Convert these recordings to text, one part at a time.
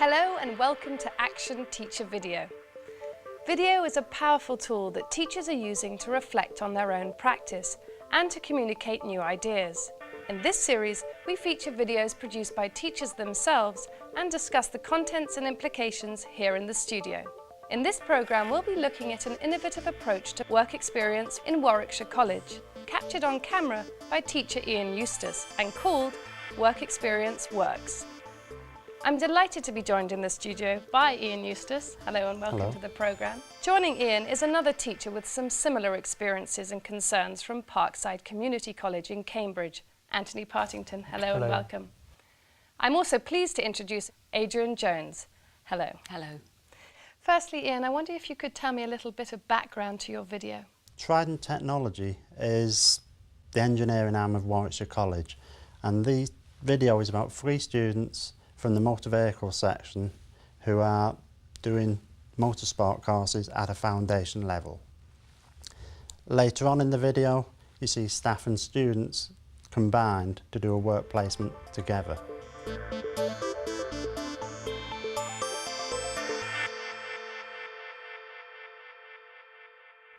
Hello and welcome to Action Teacher Video. Video is a powerful tool that teachers are using to reflect on their own practice and to communicate new ideas. In this series, we feature videos produced by teachers themselves and discuss the contents and implications here in the studio. In this programme, we'll be looking at an innovative approach to work experience in Warwickshire College, captured on camera by teacher Ian Eustace and called Work Experience Works. I'm delighted to be joined in the studio by Ian Eustace. Hello and welcome to the programme. Joining Ian is another teacher with some similar experiences and concerns from Parkside Community College in Cambridge, Anthony Partington. Hello and welcome. I'm also pleased to introduce Adrian Jones. Hello. Hello. Firstly, Ian, I wonder if you could tell me a little bit of background to your video. Trident Technology is the engineering arm of Warwickshire College, and the video is about 3 students from the motor vehicle section who are doing motorsport courses at a foundation level. Later on in the video, you see staff and students combined to do a work placement together.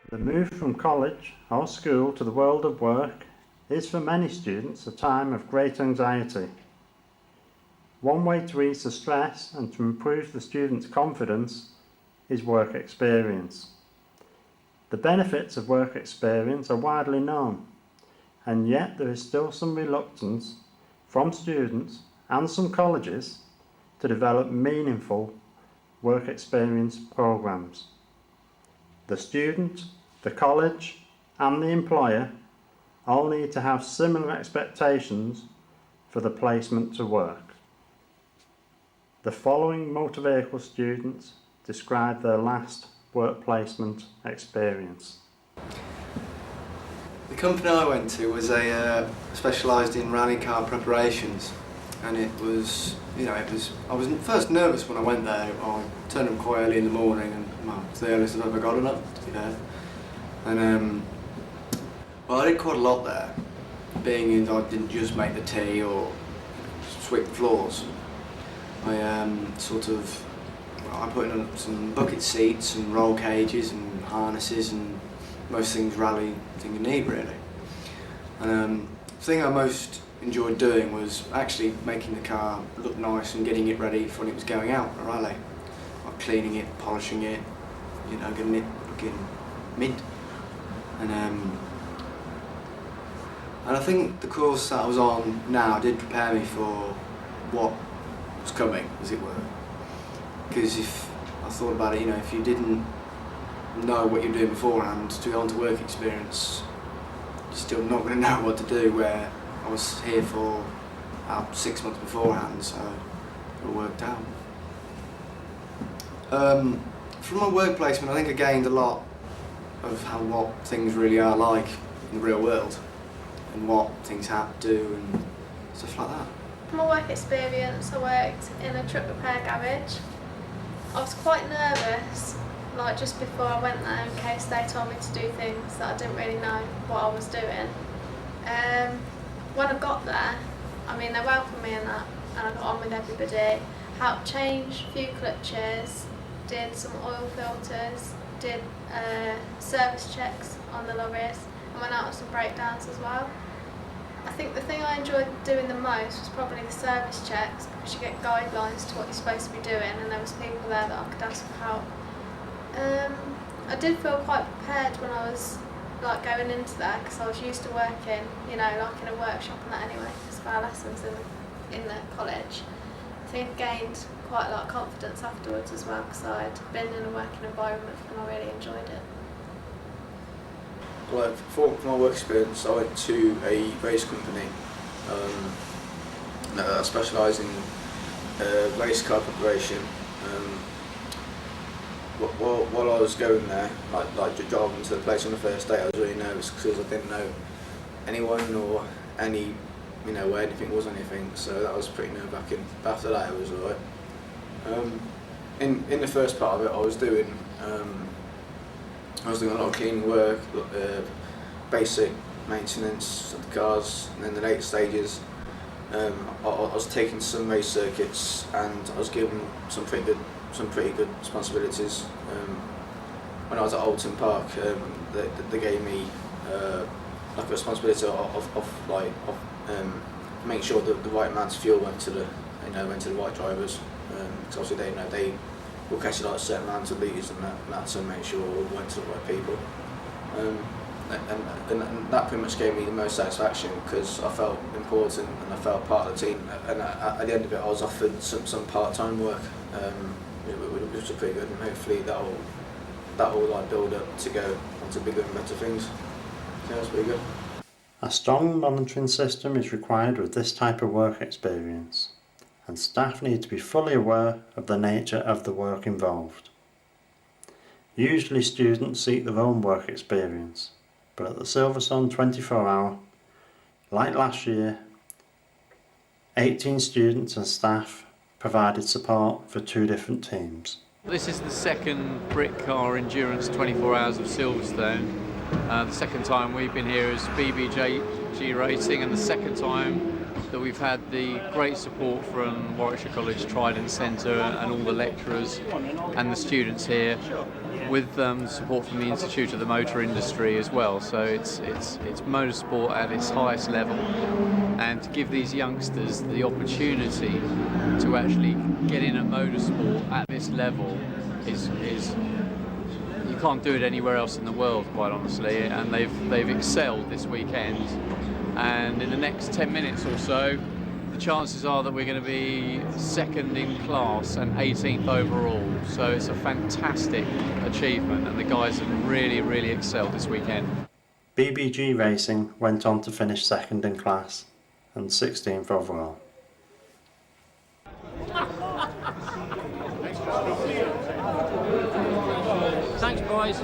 The move from college or school to the world of work is for many students a time of great anxiety. One way to ease the stress and to improve the student's confidence is work experience. The benefits of work experience are widely known, and yet there is still some reluctance from students and some colleges to develop meaningful work experience programs. The student, the college and the employer all need to have similar expectations for the placement to work. The following motor vehicle students describe their last work placement experience. The company I went to was specialised in rally car preparations, and it was, I was first nervous when I went there. I turned up quite early in the morning, and it's the earliest I've ever gotten up, to be fair. And well, I did quite a lot there, being I didn't just make the tea or sweep the floors. I put in some bucket seats and roll cages and harnesses and most things rally thing you need really. And the thing I most enjoyed doing was actually making the car look nice and getting it ready for when it was going out on a rally. Like cleaning it, polishing it, getting it looking mint. And I think the course that I was on now did prepare me for what was coming, as it were. Because if I thought about it, if you didn't know what you're doing beforehand to go on to work experience, you're still not going to know what to do, where I was here for about 6 months beforehand, so it all worked out. From my work placement, I think I gained a lot of what things really are like in the real world, and what things have to do and stuff like that. For my work experience, I worked in a truck repair garage. I was quite nervous, just before I went there, in case they told me to do things that I didn't really know what I was doing. When I got there, they welcomed me and that, and I got on with everybody. Helped change a few clutches, did some oil filters, did service checks on the lorries, and went out on some breakdowns as well. I think the thing I enjoyed doing the most was probably the service checks, because you get guidelines to what you're supposed to be doing, and there was people there that I could ask for help. I did feel quite prepared when I was going into there, because I was used to working, in a workshop and that anyway, because of our lessons in the college. I think I gained quite a lot of confidence afterwards as well, because I'd been in a working environment and I really enjoyed it. Well, for my work experience, I went to a race company that specialise in race car preparation. While I was going there, driving to the place on the first day, I was really nervous because I didn't know anyone or where anything was anything. So that was pretty nerve-wracking. But after that, it was alright. In the first part of it, I was doing a lot of cleaning work, basic maintenance of the cars, and then the later stages I was taking some race circuits and I was given some pretty good responsibilities. When I was at Alton Park, they gave me like a responsibility of making sure that the right amount of fuel went to the right drivers. Because obviously they will catch like a certain amount of litres and that to make sure it went to the right people. And that pretty much gave me the most satisfaction because I felt important and I felt part of the team. And at the end of it, I was offered some part-time work, which was pretty good. And hopefully that will like build up to go on to bigger and better things. So that's pretty good. A strong monitoring system is required with this type of work experience, and staff need to be fully aware of the nature of the work involved. Usually students seek their own work experience, but at the Silverstone 24 Hour, like last year, 18 students and staff provided support for 2 different teams. This is the second Brick Car Endurance 24 Hours of Silverstone. The second time we've been here as BBJG Racing, and the second time that we've had the great support from Warwickshire College Trident Centre and all the lecturers and the students here, with support from the Institute of the Motor Industry as well. So it's motorsport at its highest level, and to give these youngsters the opportunity to actually get in at motorsport at this level is you can't do it anywhere else in the world, quite honestly. And they've excelled this weekend. And in the next 10 minutes or so, the chances are that we're going to be second in class and 18th overall. So it's a fantastic achievement, and the guys have really, really excelled this weekend. BBG Racing went on to finish second in class and 16th overall. Thanks, boys.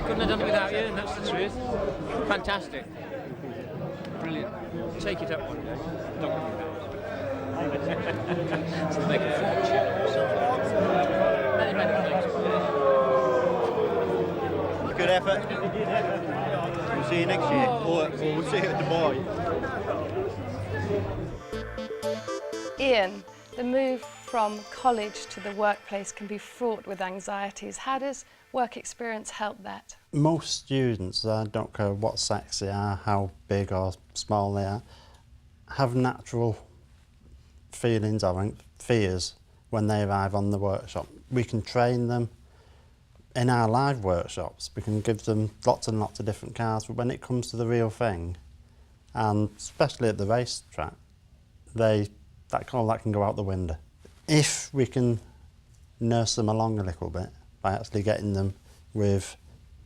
Couldn't have done it without you, that's the truth. Fantastic. Brilliant. Take it up one day. Don't worry about it. To make a fortune. Many, many thanks. Good effort. We'll see you next year. Or we'll see you at Dubai. Ian, the move from college to the workplace can be fraught with anxieties. How does work experience help that? Most students, I don't care what sex they are, how big or small they are, have natural feelings or fears when they arrive on the workshop. We can train them in our live workshops. We can give them lots and lots of different cars, but when it comes to the real thing, and especially at the racetrack, that can go out the window. If we can nurse them along a little bit by actually getting them with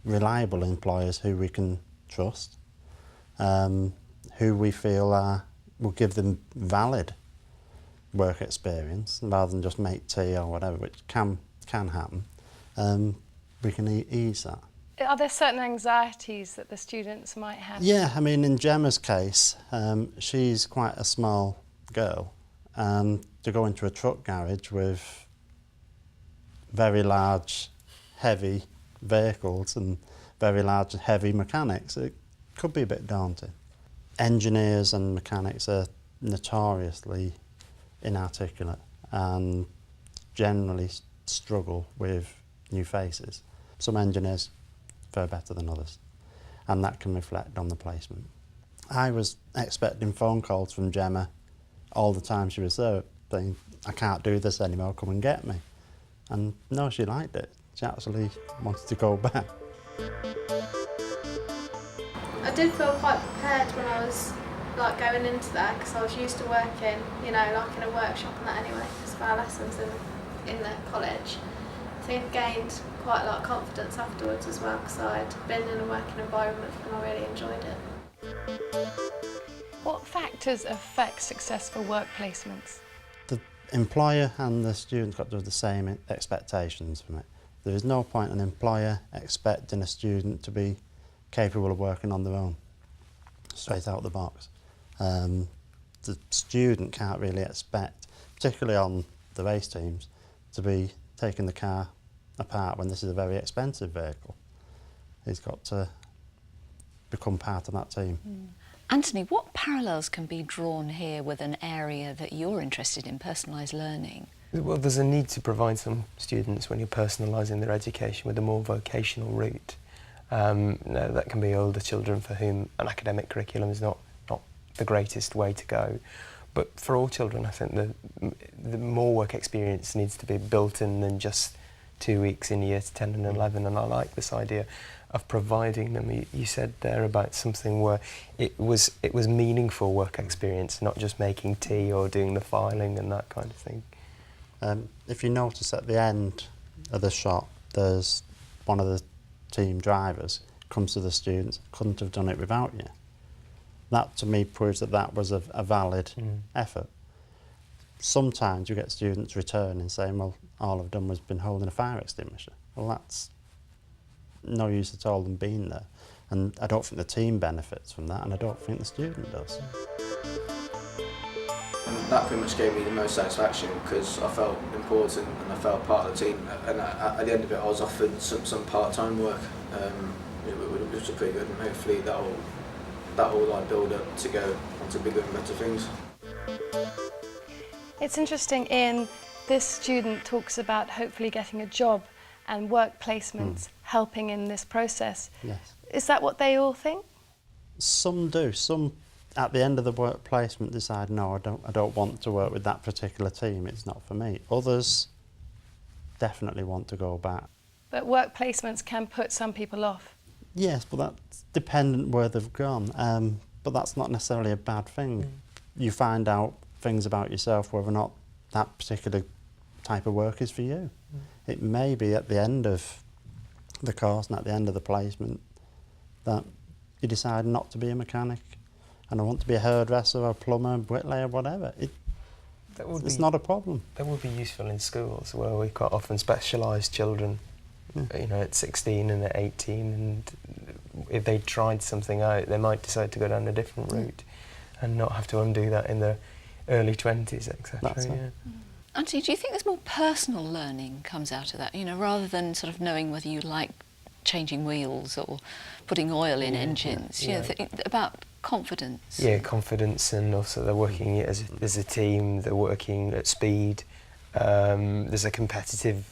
reliable employers who we can trust, who we feel will give them valid work experience rather than just make tea or whatever, which can happen, we can ease that. Are there certain anxieties that the students might have? Yeah, I mean, in Gemma's case, she's quite a small girl, and to go into a truck garage with very large, heavy vehicles and very large, heavy mechanics, it could be a bit daunting. Engineers and mechanics are notoriously inarticulate and generally struggle with new faces. Some engineers fare better than others, and that can reflect on the placement. I was expecting phone calls from Gemma all the time she was there, saying, "I can't do this anymore, come and get me." And no, she liked it. She actually wanted to go back. I did feel quite prepared when I was going into that, because I was used to working, in a workshop and that anyway, because of our lessons in the college. I think I gained quite a lot of confidence afterwards as well, because I'd been in a working environment and I really enjoyed it. What factors affect successful work placements? The employer and the student got to have the same expectations from it. There is no point an employer expecting a student to be capable of working on their own, straight out of the box. The student can't really expect, particularly on the race teams, to be taking the car apart when this is a very expensive vehicle. He's got to become part of that team. Anthony, what parallels can be drawn here with an area that you're interested in, personalised learning? Well, there's a need to provide some students, when you're personalising their education, with a more vocational route. That can be older children for whom an academic curriculum is not the greatest way to go. But for all children, I think the more work experience needs to be built in than just 2 weeks in years 10 and 11. And I like this idea of providing them. You said there about something where it was meaningful work experience, not just making tea or doing the filing and that kind of thing. If you notice at the end of the shot, there's one of the team drivers comes to the students, couldn't have done it without you. That to me proves that that was a valid effort. Sometimes you get students returning saying, well, all I've done was been holding a fire extinguisher. Well, that's no use at all them being there. And I don't think the team benefits from that, and I don't think the student does. And that pretty much gave me the most satisfaction because I felt important and I felt part of the team. And at the end of it, I was offered some part-time work, which was pretty good, and hopefully that will like build up to go on to bigger and better things. It's interesting, Ian, this student talks about hopefully getting a job and work placements helping in this process. Yes. Is that what they all think? Some do. Some at the end of the work placement decide, no, I don't want to work with that particular team, it's not for me. Others definitely want to go back. But work placements can put some people off. Yes, but that's dependent where they've gone. But that's not necessarily a bad thing. You find out things about yourself, whether or not that particular type of work is for you. It may be at the end of the course and at the end of the placement that you decide not to be a mechanic and I want to be a hairdresser or a plumber, bricklayer, whatever. It's not a problem. That would be useful in schools where we quite often specialise children, you know, at 16 and at 18, and if they tried something out, they might decide to go down a different route and not have to undo that in their early 20s, etc. That's yeah. it. Anthony, do you think there's more personal learning comes out of that, you know, rather than sort of knowing whether you like changing wheels or putting oil in engines, you know, about confidence? Yeah, confidence, and also they're working as a team, they're working at speed, there's a competitive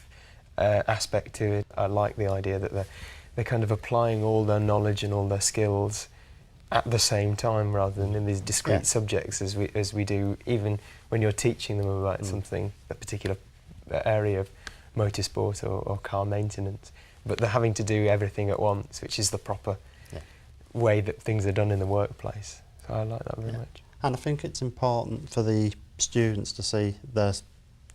aspect to it. I like the idea that they're kind of applying all their knowledge and all their skills at the same time rather than in these discrete subjects as we do even when you're teaching them about something, a particular area of motorsport or car maintenance. But they're having to do everything at once, which is the proper way that things are done in the workplace. So I like that very much. And I think it's important for the students to see their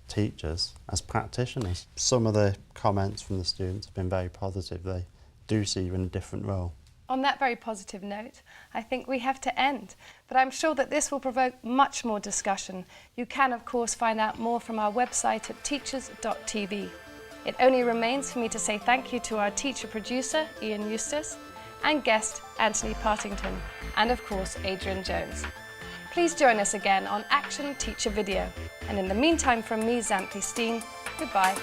teachers as practitioners. Some of the comments from the students have been very positive. They do see you in a different role. On that very positive note, I think we have to end, but I'm sure that this will provoke much more discussion. You can, of course, find out more from our website at teachers.tv. It only remains for me to say thank you to our teacher producer, Ian Eustace, and guest, Anthony Partington, and of course, Adrian Jones. Please join us again on Action Teacher Video. And in the meantime, from me, Xanthi Steen, goodbye.